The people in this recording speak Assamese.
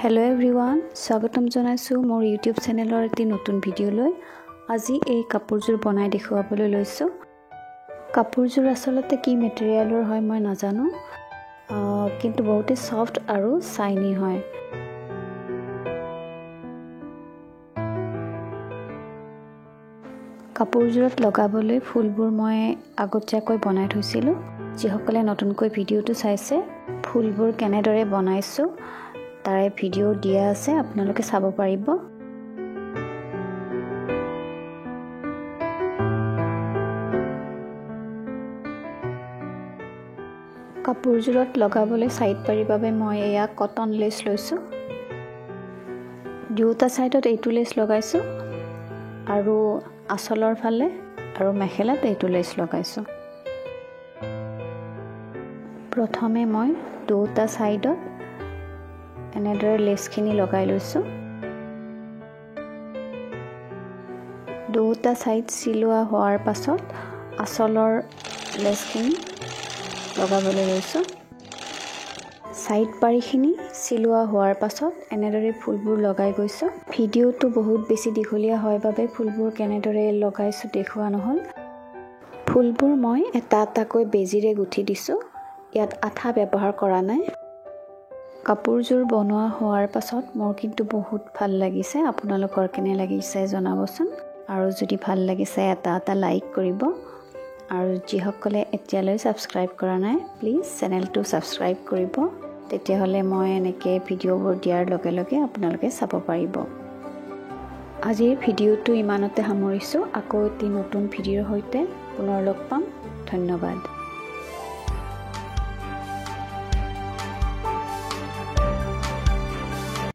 हेलो एवरीवन स्वागतम जनाइছো মোৰ ইউটিউব চেনেলৰ এটি নতুন ভিডিও লৈ আজি এই কাপোৰজোৰ বনাই দেখুৱাবলৈ লৈছো কাপোৰজোৰ আসলতে কি মেটেৰিয়েলৰ হয় মই নাজানো কিন্তু বহুত সফট আৰু শাইনি হয় কাপোৰজোৰত লগাবলৈ ফুলবোৰ মই আগতীয়াকৈ বনাই থৈছিলো যিসকলে নতুনকৈ ভিডিওটো চাইছে ফুলবোৰ কেনেদৰে বনাইছো তাৰে ভিডিও দিয়া আছে আপোনালোকে চাব পাৰিব কাপোৰজোৰত লগাবলৈ সাইড পাৰি বাবে মই এয়া কটন লেছ লৈছো দুটা সাইডত এইটো লেছ লগাইছো আৰু আসলৰ ফালে আৰু মেখেলাত এইটো লেছ লগাইছো প্ৰথমে মই দুটা সাইডত এনেদৰে লেছখিনি লগাই লৈছো দুটা সাইড সিলোৱা হোৱাৰ পাছত আসলৰ লেছখিনি লগাবলৈ লৈছো সাইড পাৰিখিনি সিলোৱা হোৱাৰ পাছত এনেদৰে ফুলবোৰ লগাই গৈছো ভিডিওটো বহুত বেছি দীঘলীয়া হয় বাবে ফুলবোৰ কেনেদৰে লগাইছো দেখুৱা নহল ফুলবোৰ মই এটা এটাকৈ বেজিৰে গুঠি দিছো ইয়াত আঠা ব্যৱহাৰ কৰা নাই কাপোৰজোৰ বনোৱা হোৱাৰ পাছত মোৰ কিন্তু বহুত ভাল লাগিছে আপোনালোকৰ কেনে লাগিছে জনাবচোন আৰু যদি ভাল লাগিছে এটা লাইক কৰিব আৰু যিসকলে এতিয়ালৈ সাবস্ক্ৰাইব কৰা নাই প্লিজ চেনেলটো সাবস্ক্ৰাইব কৰিব তেতিয়া হলে মই এনেকৈ ভিডিওবোৰ দিয়াৰ লগে লগে আপোনালোকে চাব পাৰিব আজিৰ ভিডিওটো ইমানতে সামৰিছো আকৌ এটি নতুন ভিডিওৰ সৈতে পুনৰ লগ পাম ধন্যবাদ